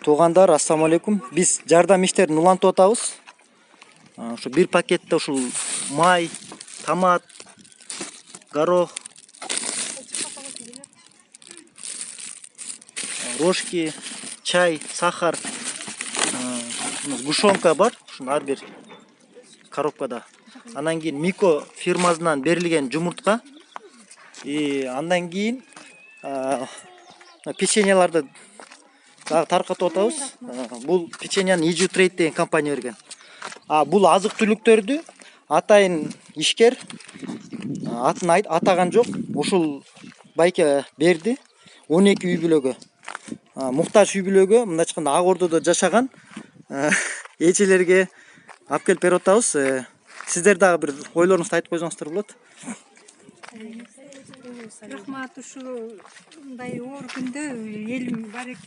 Туугандар, ассаламу алейкум. Биз жардам иштерин улантып атабыз. Ошо бир пакетте ушул май, томат, горох, рожки, чай, сахар, гушонка бар. Ушунун ар бир коробкада. Андан кийин Мико фирмасынан берилген жумуртка. Андан кийин печеньяларды дагы таркатып атабыз. Бул печеньяны Iju Trade деген компания берген. Бул азык түлүктөрдү атайын ишкер атын атаган жок. Ушул байке берди 12 үй бүлөгө. Муктаж үй бүлөгө мындай айтканда Ак Ордодо жашаган эчелерге алып келип берип атабыз. Сиздер дагы бир ойлоруңузду айтып койсоңуздар болот. Рахмат, ушундай оор күндө элим бареке